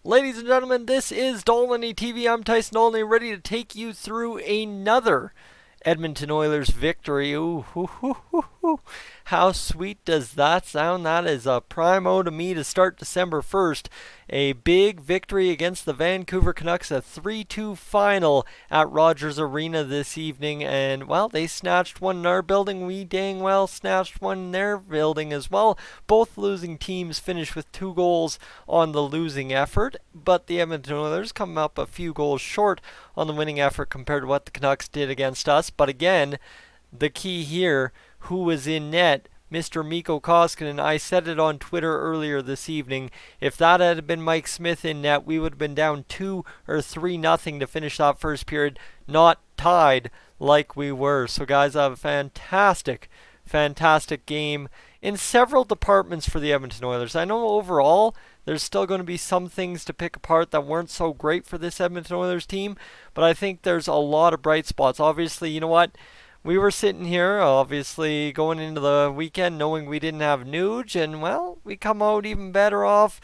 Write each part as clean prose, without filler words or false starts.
Ladies and gentlemen, this is Dolany TV. I'm Tyson Dolany, ready to take you through another Edmonton Oilers victory. Ooh, hoo, hoo, hoo, hoo. How sweet does that sound? That is a primo to me to start December 1st. A big victory against the Vancouver Canucks, a 3-2 final at Rogers Arena this evening. And, well, they snatched one in our building. We dang well snatched one in their building as well. Both losing teams finished with 2 goals on the losing effort. But the Edmonton Oilers come up a few goals short on the winning effort compared to what the Canucks did against us. But again, the key here, who was in net? Mr. Mikko Koskinen. I said it on Twitter earlier this evening. If that had been Mike Smith in net, we would have been down 2 or 3 nothing to finish that first period, not tied like we were. So guys, I have a fantastic game in several departments for the Edmonton Oilers. I know overall there's still going to be some things to pick apart that weren't so great for this Edmonton Oilers team, but I think there's a lot of bright spots. Obviously, you know what? We were sitting here, obviously, going into the weekend knowing we didn't have Nuge, and, well, we come out even better off,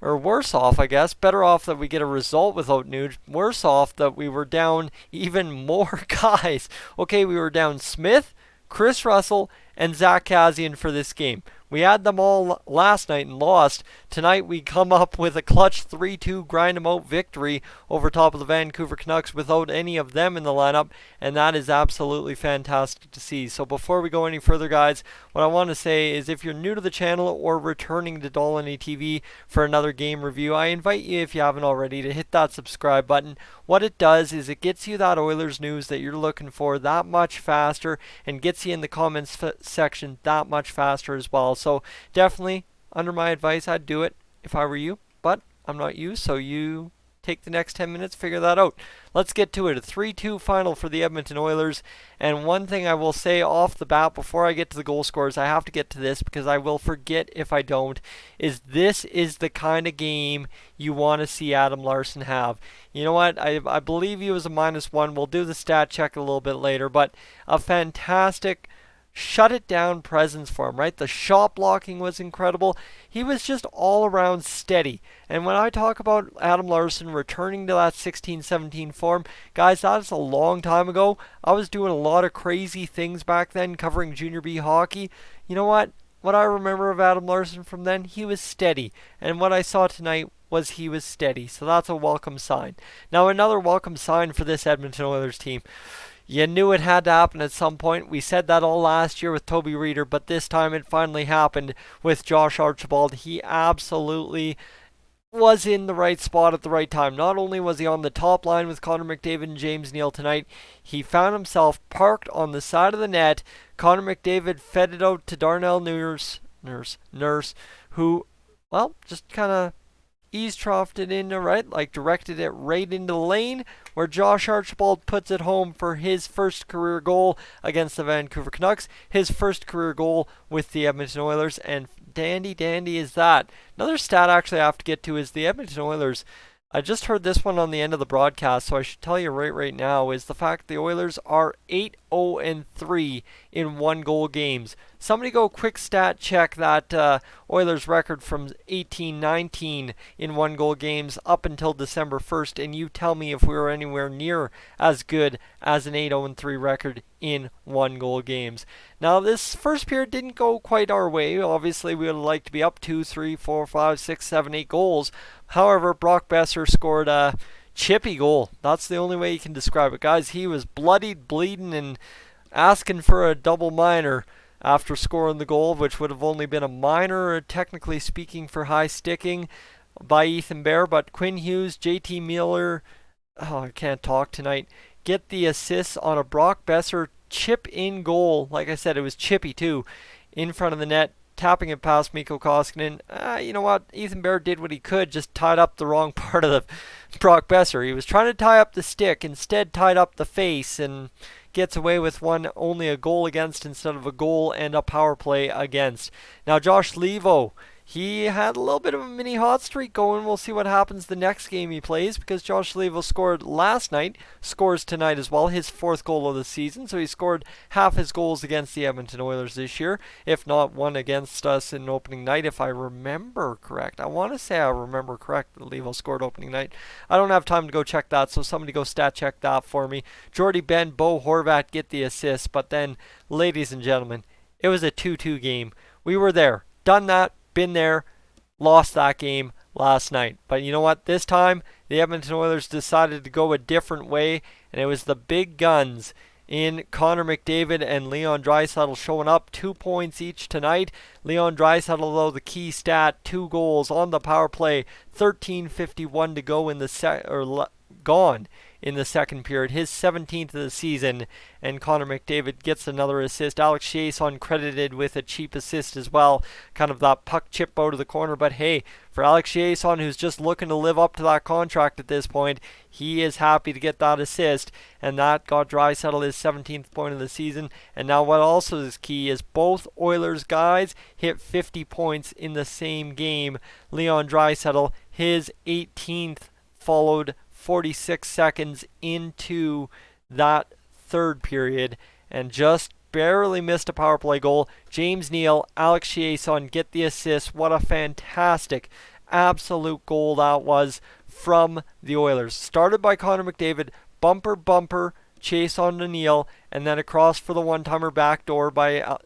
or worse off, I guess. Better off that we get a result without Nuge. Worse off that we were down even more guys. Okay, we were down Smith, Chris Russell, and Zach Kassian for this game. We had them all last night and lost. Tonight we come up with a clutch 3-2 grind 'em out victory over top of the Vancouver Canucks without any of them in the lineup, and that is absolutely fantastic to see. So before we go any further, guys, what I want to say is if you're new to the channel or returning to Dolany TV for another game review, I invite you, if you haven't already, to hit that subscribe button. What it does is it gets you that Oilers news that you're looking for that much faster and gets you in the comments section that much faster as well. So definitely, under my advice, I'd do it if I were you, but I'm not you, so you take the next 10 minutes, figure that out. Let's get to it. A 3-2 final for the Edmonton Oilers. And one thing I will say off the bat before I get to the goal scorers, I have to get to this because I will forget if I don't, is this is the kind of game you want to see Adam Larsson have. You know what? I believe he was a -1. We'll do the stat check a little bit later, but a fantastic shut it down presence for him, right? The shot blocking was incredible. He was just all around steady. And when I talk about Adam Larsson returning to that 16-17 form, guys, that's a long time ago. I was doing a lot of crazy things back then covering Junior B hockey. You know what? What I remember of Adam Larsson from then, he was steady. And what I saw tonight was he was steady. So that's a welcome sign. Now another welcome sign for this Edmonton Oilers team. You knew it had to happen at some point. We said that all last year with Toby Reeder, but this time it finally happened with Josh Archibald. He absolutely was in the right spot at the right time. Not only was he on the top line with Connor McDavid and James Neal tonight, he found himself parked on the side of the net. Connor McDavid fed it out to Darnell Nurse, who, well, just kind of eavesdropped it into directed it right into the lane where Josh Archibald puts it home for his first career goal against the Vancouver Canucks, his first career goal with the Edmonton Oilers, and dandy is that. Another stat actually I have to get to is the Edmonton Oilers. I just heard this one on the end of the broadcast, so I should tell you right now, is the fact the Oilers are 8-0-3 in 1-goal games. Somebody go quick stat check that Oilers record from 18-19 in 1-goal games up until December 1st, and you tell me if we were anywhere near as good as an 8-0-3 record in 1-goal games. Now, this first period didn't go quite our way. Obviously, we would have liked to be up 2, 3, 4, 5, 6, 7, 8 goals. However, Brock Boeser scored a chippy goal. That's the only way you can describe it. Guys, he was bloodied, bleeding, and asking for a double minor after scoring the goal, which would have only been a minor, technically speaking, for high sticking by Ethan Bear. But Quinn Hughes, JT Mueller, I can't talk tonight, get the assists on a Brock Boeser chip-in goal. Like I said, it was chippy too, in front of the net, tapping it past Mikko Koskinen. You know what? Ethan Bear did what he could, just tied up the wrong part of the Brock Boeser. He was trying to tie up the stick, instead tied up the face, and gets away with only a goal against instead of a goal and a power play against. Now Josh Levo, he had a little bit of a mini hot streak going. We'll see what happens the next game he plays, because Josh Leivo scored last night, scores tonight as well, his 4th goal of the season. So he scored half his goals against the Edmonton Oilers this year, if not one against us in opening night, if I remember correct. I want to say I remember correct that Leivo scored opening night. I don't have time to go check that, so somebody go stat check that for me. Jordy Ben, Bo Horvat get the assist, but then, ladies and gentlemen, it was a 2-2 game. We were there, done that, been there, lost that game last night. But you know what? This time, the Edmonton Oilers decided to go a different way, and it was the big guns in Connor McDavid and Leon Draisaitl showing up. 2 points each tonight. Leon Draisaitl, though, the key stat, 2 goals on the power play, 13:51 to go in the gone in the second period, his 17th of the season, and Connor McDavid gets another assist. Alex Chiasson credited with a cheap assist as well, kind of that puck chip out of the corner, but hey, for Alex Chiasson, who's just looking to live up to that contract at this point, he is happy to get that assist, and that got Draisaitl his 17th point of the season. And now what also is key is both Oilers guys hit 50 points in the same game. Leon Draisaitl, his 18th, followed 46 seconds into that third period, and just barely missed a power play goal. James Neal, Alex Chiasson get the assist. What a fantastic, absolute goal that was from the Oilers. Started by Connor McDavid, bumper, Chiasson to Neal, and then across for the one-timer backdoor by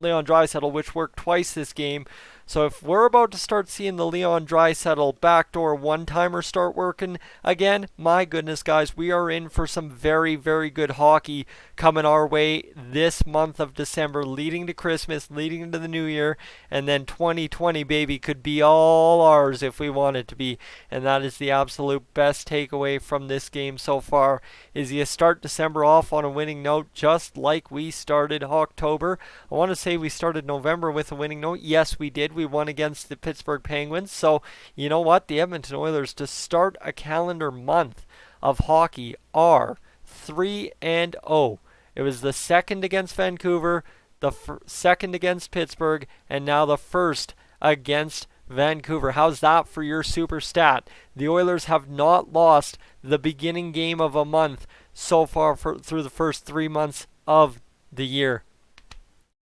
Leon Draisaitl, which worked twice this game. So if we're about to start seeing the Leon Draisaitl backdoor one-timer start working again, my goodness, guys, we are in for some very, very good hockey coming our way this month of December, leading to Christmas, leading into the new year, and then 2020, baby, could be all ours if we want it to be. And that is the absolute best takeaway from this game so far, is you start December off on a winning note, just like we started October. I want to say we started November with a winning note. Yes, we did. We won against the Pittsburgh Penguins. So, you know what? The Edmonton Oilers, to start a calendar month of hockey, are 3-0. It was the second against Vancouver, the second against Pittsburgh, and now the first against Vancouver. How's that for your super stat? The Oilers have not lost the beginning game of a month so far through the first 3 months of the year.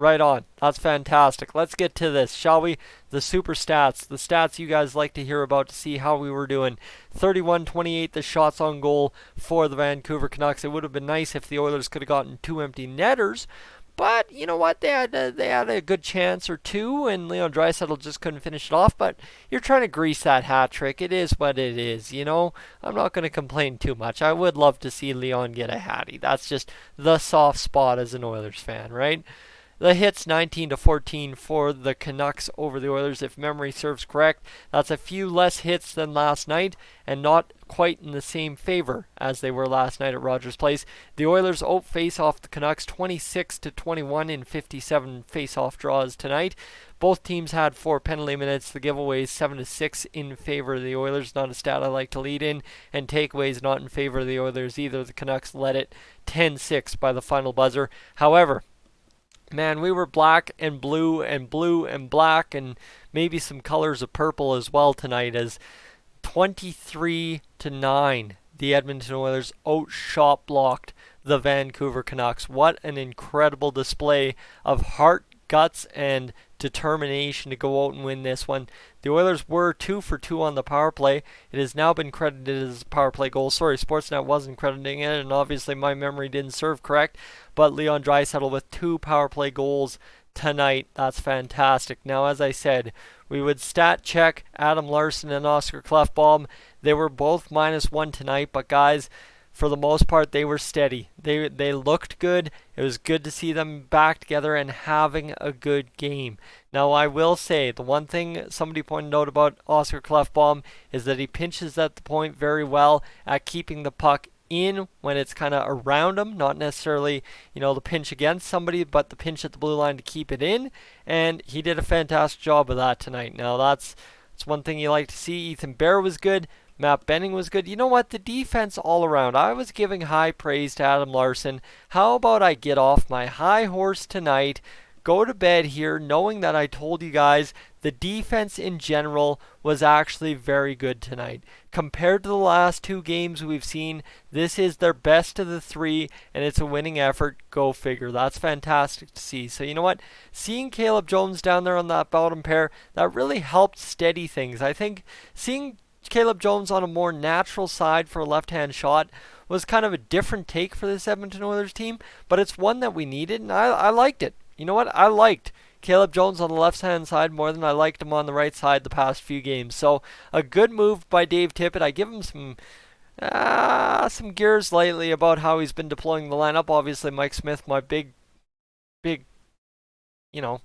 Right on. That's fantastic. Let's get to this, shall we? The super stats. The stats you guys like to hear about to see how we were doing. 31-28 the shots on goal for the Vancouver Canucks. It would have been nice if the Oilers could have gotten 2 empty netters. But you know what? They had a good chance or two, and Leon Draisaitl just couldn't finish it off. But you're trying to grease that hat trick. It is what it is, you know? I'm not going to complain too much. I would love to see Leon get a hattie. That's just the soft spot as an Oilers fan, right? The hits 19-14 for the Canucks over the Oilers, if memory serves correct. That's a few less hits than last night, and not quite in the same favor as they were last night at Rogers Place. The Oilers face off the Canucks 26-21 in 57 face-off draws tonight. Both teams had 4 penalty minutes. The giveaways 7-6 in favor of the Oilers. Not a stat I like to lead in. And takeaways not in favor of the Oilers either. The Canucks led it 10-6 by the final buzzer. However, man, we were black and blue and black and maybe some colors of purple as well tonight, as 23-9 the Edmonton Oilers out-shot blocked the Vancouver Canucks. What an incredible display of heart, guts, and determination to go out and win this one. The Oilers were 2 for 2 on the power play. It has now been credited as a power play goal. Sorry, Sportsnet wasn't crediting it, and obviously my memory didn't serve correct. But Leon Draisaitl with 2 power play goals tonight. That's fantastic. Now, as I said, we would stat check Adam Larsson and Oscar Klefbom. They were both -1 tonight, but guys, for the most part, they were steady. They looked good. It was good to see them back together and having a good game. Now, I will say, the one thing somebody pointed out about Oscar Klefbom is that he pinches at the point very well at keeping the puck in when it's kind of around him, not necessarily, the pinch against somebody, but the pinch at the blue line to keep it in, and he did a fantastic job of that tonight. Now, that's one thing you like to see. Ethan Bear was good. Matt Benning was good. You know what? The defense all around. I was giving high praise to Adam Larsson. How about I get off my high horse tonight, go to bed here knowing that I told you guys the defense in general was actually very good tonight. Compared to the last 2 games we've seen, this is their best of the 3, and it's a winning effort. Go figure. That's fantastic to see. So you know what? Seeing Caleb Jones down there on that bottom pair, that really helped steady things. I think seeing Caleb Jones on a more natural side for a left-hand shot was kind of a different take for this Edmonton Oilers team, but it's one that we needed, and I liked it. You know what? I liked Caleb Jones on the left-hand side more than I liked him on the right side the past few games. So a good move by Dave Tippett. I give him some gears lately about how he's been deploying the lineup. Obviously, Mike Smith, my big, you know,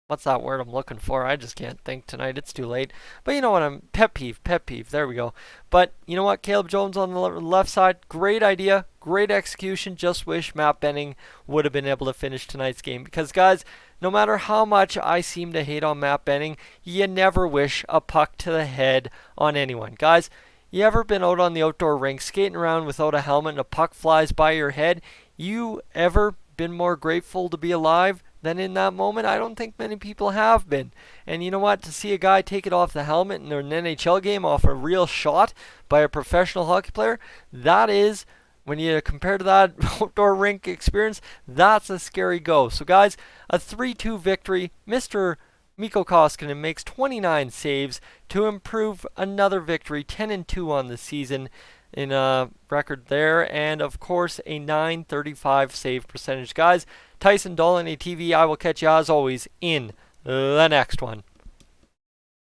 what's that word I'm looking for? I just can't think tonight. It's too late. But you know what? Pet peeve. There we go. But you know what? Caleb Jones on the left side. Great idea. Great execution. Just wish Matt Benning would have been able to finish tonight's game. Because, guys, no matter how much I seem to hate on Matt Benning, you never wish a puck to the head on anyone. Guys, you ever been out on the outdoor rink skating around without a helmet and a puck flies by your head? You ever been more grateful to be alive than in that moment? I don't think many people have been. And you know what? To see a guy take it off the helmet in an NHL game off a real shot by a professional hockey player, that is, when you compare to that outdoor rink experience, that's a scary go. So guys, a 3-2 victory. Mr. Mikko Koskinen makes 29 saves to improve another victory, 10-2 on the season in a record there, and of course a .935 save percentage. Guys, Tyson Dolan, ATV. I will catch you as always in the next one.